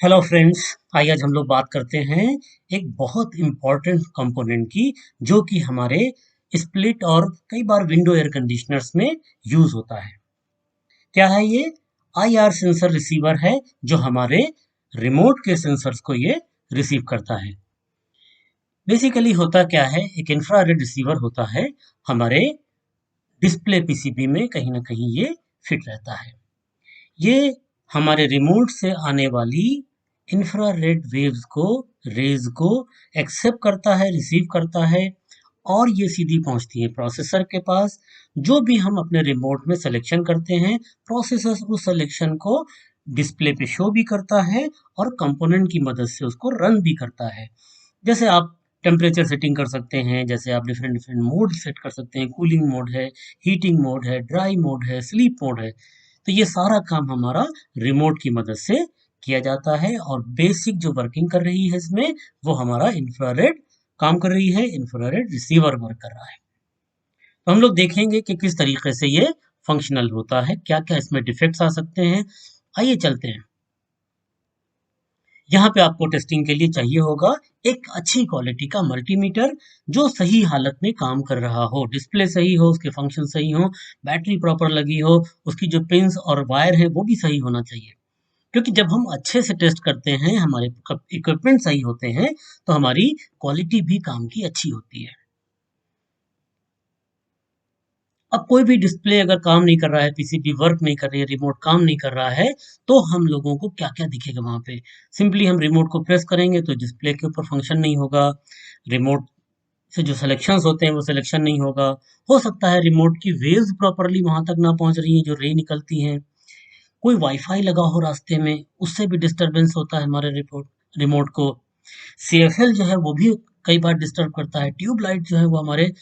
Hello friends. आइए आज हम लोग बात करते हैं एक बहुत इम्पोर्टेंट कंपोनेंट की, जो कि हमारे स्प्लिट और कई बार विंडो एयर कंडीशनर्स में यूज होता है। क्या है ये? आईआर सेंसर रिसीवर है, जो हमारे रिमोट के सेंसर्स को ये रिसीव करता है। बेसिकली होता क्या है, एक इंफ्रारेड रिसीवर होता है हमारे डिस्प्ले पीसीबी में, कहीं ना कहीं ये फिट रहता है। ये हमारे रिमोट से आने वाली इंफ्रारेड वेव्स को, रेज को एक्सेप्ट करता है, रिसीव करता है, और ये सीधी पहुंचती है प्रोसेसर के पास। जो भी हम अपने रिमोट में सिलेक्शन करते हैं, प्रोसेसर उस सिलेक्शन को डिस्प्ले पे शो भी करता है और कंपोनेंट की मदद से उसको रन भी करता है। जैसे आप टेम्परेचर सेटिंग कर सकते हैं, जैसे आप डिफरेंट डिफरेंट मोड सेट कर सकते हैं, कूलिंग मोड है, हीटिंग मोड है, ड्राई मोड है, स्लीप मोड है। तो ये सारा काम हमारा रिमोट की मदद से किया जाता है, और बेसिक जो वर्किंग कर रही है इसमें, वो हमारा इंफ्रारेड काम कर रही है, इंफ्रारेड रिसीवर वर्क कर रहा है। तो हम लोग देखेंगे कि किस तरीके से ये फंक्शनल होता है, क्या क्या इसमें डिफेक्ट्स आ सकते हैं। आइए चलते हैं। यहाँ पे आपको टेस्टिंग के लिए चाहिए होगा एक अच्छी क्वालिटी का मल्टीमीटर, जो सही हालत में काम कर रहा हो, डिस्प्ले सही हो, उसके फंक्शन सही हो, बैटरी प्रॉपर लगी हो, उसकी जो पिंस और वायर है वो भी सही होना चाहिए। क्योंकि जब हम अच्छे से टेस्ट करते हैं, हमारे इक्विपमेंट सही होते हैं, तो हमारी क्वालिटी भी काम की अच्छी होती है। अब कोई भी डिस्प्ले अगर काम नहीं कर रहा है, पीसीबी वर्क नहीं कर रही है, रिमोट काम नहीं कर रहा है, तो हम लोगों को क्या-क्या दिखेगा वहाँ पे? सिंपली हम रिमोट को प्रेस करेंगे तो डिस्प्ले के ऊपर फंक्शन नहीं होगा। रिमोट से जो सिलेक्शंस होते हैं वो सिलेक्शन नहीं होगा। हो सकता है रिमोट की वेव्स प्रॉपर्ली वहाँ तक ना पहुँच रही हैं, जो रे निकलती हैं। कोई वाईफाई लगा हो रास्ते में, उससे भी डिस्टरबेंस होता है हमारे रिमोट को। सीएफएल जो है वो भी कई बार डिस्टर्ब करता है। ट्यूब लाइट जो है वो हमारे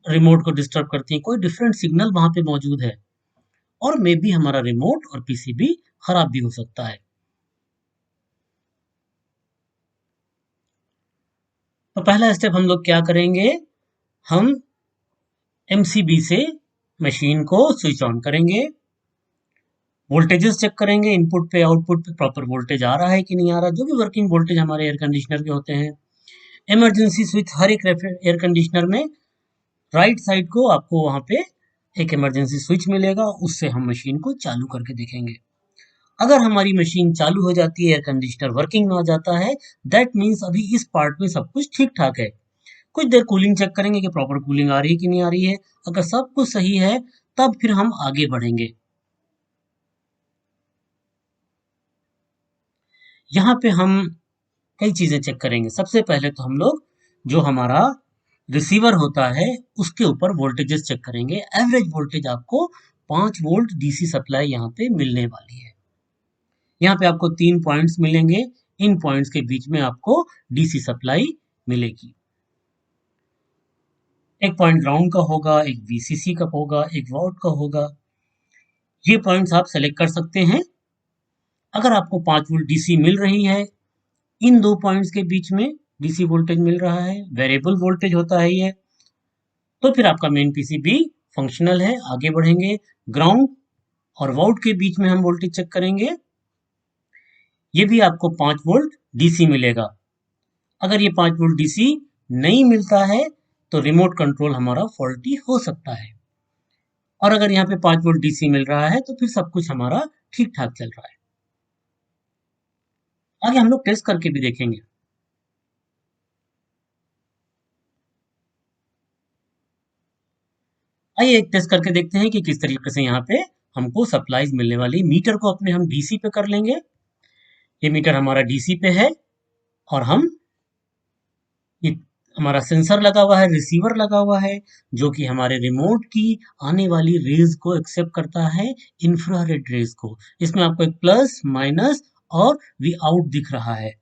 रिमोट को डिस्टर्ब करती है। कोई डिफरेंट सिग्नल वहाँ पे मौजूद है, और मे बी हमारा रिमोट और पीसीबी खराब भी हो सकता है। तो पहला स्टेप हम लोग क्या करेंगे, हम एमसीबी से मशीन को स्विच ऑन करेंगे, वोल्टेजेस चेक करेंगे, इनपुट पे आउटपुट पे प्रॉपर वोल्टेज आ रहा है कि नहीं आ रहा, जो भी वर्किंग वोल्टेज हमारे एयर कंडीशनर के होते हैं। इमरजेंसी स्विच हर एक एयर कंडीशनर में राइट साइड को आपको वहाँ पे एक इमरजेंसी स्विच मिलेगा, उससे हम मशीन को चालू करके देखेंगे। अगर हमारी मशीन चालू हो जाती है, एयर कंडीशनर वर्किंग में आ जाता है, दैट मीन्स अभी इस पार्ट में सब कुछ ठीक ठाक है। कुछ देर कूलिंग चेक करेंगे कि प्रॉपर कूलिंग आ रही है कि नहीं आ रही है। अगर सब कुछ सही है, तब फिर हम आगे बढ़ेंगे। यहाँ पे हम कई चीजें चेक करेंगे। सबसे पहले तो हम लोग जो हमारा रिसीवर होता है, उसके ऊपर वोल्टेजेस चेक करेंगे। एवरेज वोल्टेज आपको 5 वोल्ट डीसी सप्लाई यहाँ पे मिलने वाली है। यहाँ पे आपको 3 पॉइंट्स मिलेंगे। इन पॉइंट्स के बीच में आपको डीसी सप्लाई मिलेगी। एक पॉइंट ग्राउंड का होगा, एक वीसीसी का होगा, एक वॉट का होगा। ये पॉइंट्स आप सेलेक्ट कर सकते हैं। अगर आपको 5 वोल्ट डीसी मिल रही है, इन दो पॉइंट्स के बीच में डीसी वोल्टेज मिल रहा है, वेरिएबल वोल्टेज होता है ये, तो फिर आपका मेन पीसीबी फंक्शनल है। आगे बढ़ेंगे। ग्राउंड और वोल्ट के बीच में हम वोल्टेज चेक करेंगे। ये भी आपको 5 वोल्ट डीसी मिलेगा। अगर ये 5 वोल्ट डीसी नहीं मिलता है, तो रिमोट कंट्रोल हमारा फॉल्टी हो सकता है। और अगर यहाँ पे 5 वोल्ट डीसी मिल रहा है, तो फिर सब कुछ हमारा ठीक ठाक चल रहा है। आगे हम लोग टेस्ट करके भी देखेंगे। आइए एक टेस्ट करके देखते हैं कि किस तरीके से यहाँ पे हमको सप्लाईज मिलने वाली। मीटर को अपने हम डीसी पे कर लेंगे। ये मीटर हमारा डीसी पे है, और हम ये हमारा सेंसर लगा हुआ है, रिसीवर लगा हुआ है, जो कि हमारे रिमोट की आने वाली रेज को एक्सेप्ट करता है, इंफ्रारेड रेज को। इसमें आपको एक प्लस, माइनस और वी आउट दिख रहा है।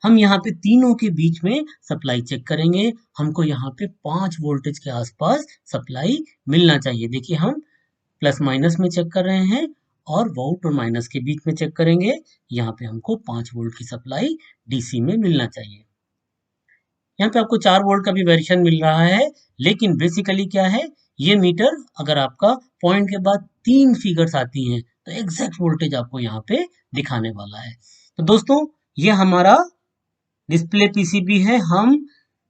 हम यहाँ पे तीनों के बीच में सप्लाई चेक करेंगे। हमको यहाँ पे 5 वोल्टेज के आसपास सप्लाई मिलना चाहिए। देखिए, हम प्लस माइनस में चेक कर रहे हैं, और वोल्ट और माइनस के बीच में चेक करेंगे। यहाँ पे हमको 5 वोल्ट की सप्लाई डीसी में मिलना चाहिए। यहाँ पे आपको 4 वोल्ट का भी वेरिएशन मिल रहा है, लेकिन बेसिकली क्या है, ये मीटर अगर आपका पॉइंट के बाद 3 फिगर्स आती हैं, तो एग्जैक्ट वोल्टेज आपको यहाँ पे दिखाने वाला है। तो दोस्तों ये हमारा डिस्प्ले पीसीबी है। हम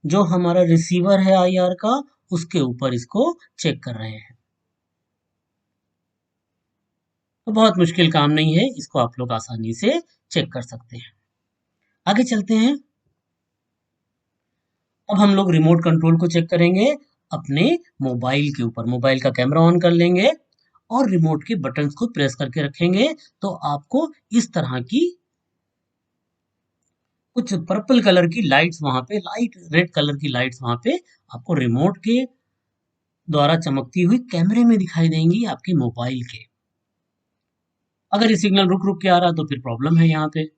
जो हमारा रिसीवर है आईआर का उसके ऊपर इसको चेक कर रहे हैं। तो बहुत मुश्किल काम नहीं है, इसको आप लोग आसानी से चेक कर सकते हैं। आगे चलते हैं। अब हम लोग रिमोट कंट्रोल को चेक करेंगे अपने मोबाइल के ऊपर। मोबाइल का कैमरा ऑन कर लेंगे और रिमोट के बटन्स को प्रेस करके रखेंगे तो आपको इस तरह की कुछ पर्पल कलर की लाइट्स वहां पे, लाइट रेड कलर की लाइट्स वहां पे आपको रिमोट के द्वारा चमकती हुई कैमरे में दिखाई देंगी आपके मोबाइल के। अगर ये सिग्नल रुक रुक के आ रहा है तो फिर प्रॉब्लम है यहाँ पे।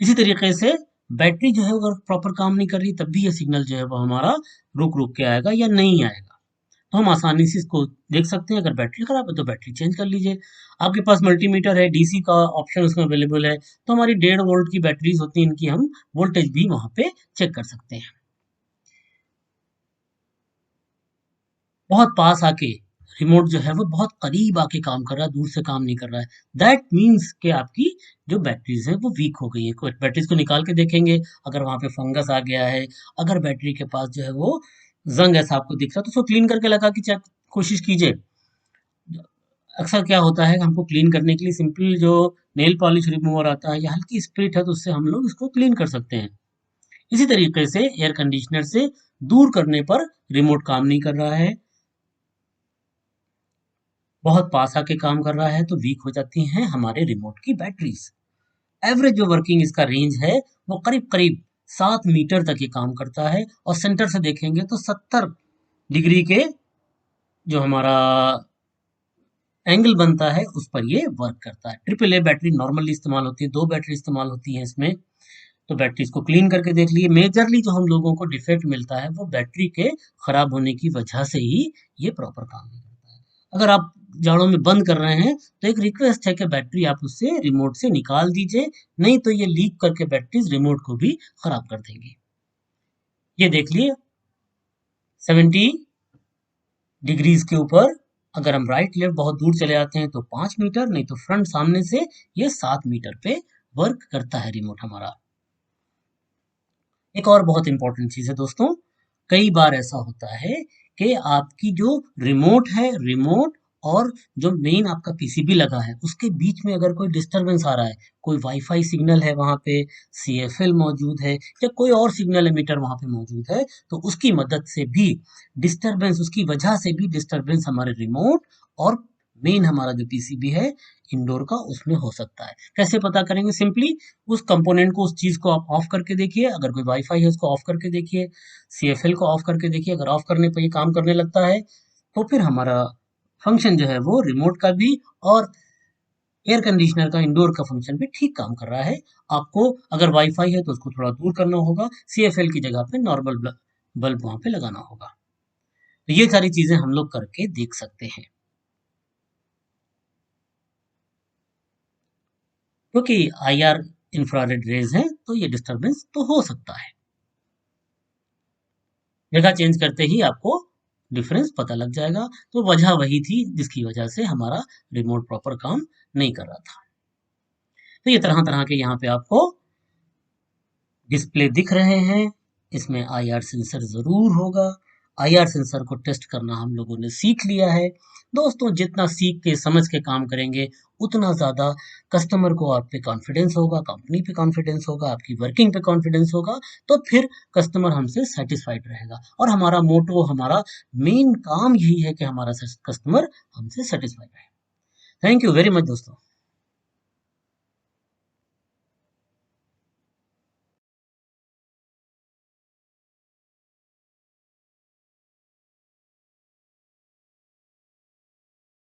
इसी तरीके से बैटरी जो है अगर प्रॉपर काम नहीं कर रही तब भी ये सिग्नल जो है वो हमारा रुक रुक के आएगा या नहीं आएगा। तो हम आसानी से इसको देख सकते हैं। अगर बैटरी खराब है तो बैटरी चेंज कर लीजिए। आपके पास मल्टीमीटर है, डीसी का ऑप्शन उसमें अवेलेबल है, तो हमारी 1.5 वोल्ट की बैटरीज होती हैं, इनकी हम वोल्टेज भी वहां पे चेक कर सकते हैं। बहुत पास आके रिमोट जो है वो बहुत करीब आके काम कर रहा है, दूर से काम नहीं कर रहा है, दैट मीन्स कि आपकी जो बैटरीज है वो वीक हो गई है। बैटरीज को निकाल के देखेंगे, अगर वहां पे फंगस आ गया है, अगर बैटरी के पास जो है वो जंग ऐसा आपको दिख रहा है तो उसको क्लीन करके लगा के चेक कोशिश कीजिए। अक्सर क्या होता है, हमको क्लीन करने के लिए सिंपल जो नेल पॉलिश रिमूवर आता है या हल्की स्प्रिट है तो उससे हम लोग इसको क्लीन कर सकते हैं। इसी तरीके से एयर कंडीशनर से दूर करने पर रिमोट काम नहीं कर रहा है, बहुत पास आके काम कर रहा है तो वीक हो जाती हैं हमारे रिमोट की बैटरीज। एवरेज जो वर्किंग इसका रेंज है वो करीब करीब 7 मीटर तक ये काम करता है, और सेंटर से देखेंगे तो 70 डिग्री के जो हमारा एंगल बनता है उस पर ये वर्क करता है। ट्रिपल ए बैटरी नॉर्मली इस्तेमाल होती है, 2 बैटरी इस्तेमाल होती है इसमें। तो बैटरीज को क्लीन करके देख लिए। मेजरली जो हम लोगों को डिफेक्ट मिलता है वो बैटरी के खराब होने की वजह से ही ये प्रॉपर काम नहीं करता है। अगर आप जाड़ों में बंद कर रहे हैं तो एक रिक्वेस्ट है कि बैटरी आप उससे रिमोट से निकाल दीजिए, नहीं तो ये लीक करके बैटरीज रिमोट को भी खराब कर देंगी। ये देख लिए 70 डिग्रीज के ऊपर अगर हम राइट लेफ्ट बहुत दूर चले जाते हैं तो 5 मीटर, नहीं तो फ्रंट सामने से ये 7 मीटर पे वर्क करता है रिमोट हमारा। एक और बहुत इंपॉर्टेंट चीज है दोस्तों, कई बार ऐसा होता है कि आपकी जो रिमोट है, रिमोट और जो मेन आपका पीसीबी लगा है उसके बीच में अगर कोई डिस्टरबेंस आ रहा है, कोई वाईफाई सिग्नल है वहां पे, सीएफएल मौजूद है या कोई और सिग्नल एमिटर वहां पे मौजूद है, तो उसकी मदद से भी डिस्टरबेंस, उसकी वजह से भी डिस्टरबेंस हमारे रिमोट और मेन हमारा जो पीसीबी है इंडोर का उसमें हो सकता है। कैसे पता करेंगे? सिंपली उस कंपोनेंट को, उस चीज को आप ऑफ करके देखिए। अगर कोई वाईफाई है उसको ऑफ करके देखिए, सीएफएल को ऑफ करके देखिए। अगर ऑफ करने पर ये काम करने लगता है तो फिर हमारा फंक्शन जो है वो रिमोट का भी और एयर कंडीशनर का, इंडोर का फंक्शन भी ठीक काम कर रहा है। आपको अगर वाईफाई है तो उसको थोड़ा दूर करना होगा, सीएफएल की जगह पे नॉर्मल बल्ब वहां पे लगाना होगा। तो ये सारी चीजें हम लोग करके देख सकते हैं। क्योंकि आईआर इंफ्रारेड रेज है तो ये डिस्टरबेंस तो हो सकता है। जगह चेंज करते ही आपको डिफरेंस पता लग जाएगा। तो वजह वही थी जिसकी वजह से हमारा रिमोट प्रॉपर काम नहीं कर रहा था। तो ये तरह तरह के यहाँ पे आपको डिस्प्ले दिख रहे हैं। इसमें आईआर सेंसर जरूर होगा। आईआर सेंसर को टेस्ट करना हम लोगों ने सीख लिया है। दोस्तों जितना सीख के समझ के काम करेंगे उतना ज्यादा कस्टमर को आप पे कॉन्फिडेंस होगा, कंपनी पे कॉन्फिडेंस होगा, आपकी वर्किंग पे कॉन्फिडेंस होगा, तो फिर कस्टमर हमसे सेटिस्फाइड रहेगा। और हमारा मोटो, हमारा मेन काम यही है कि हमारा कस्टमर हमसे सेटिस्फाइड रहे। थैंक यू वेरी मच दोस्तों।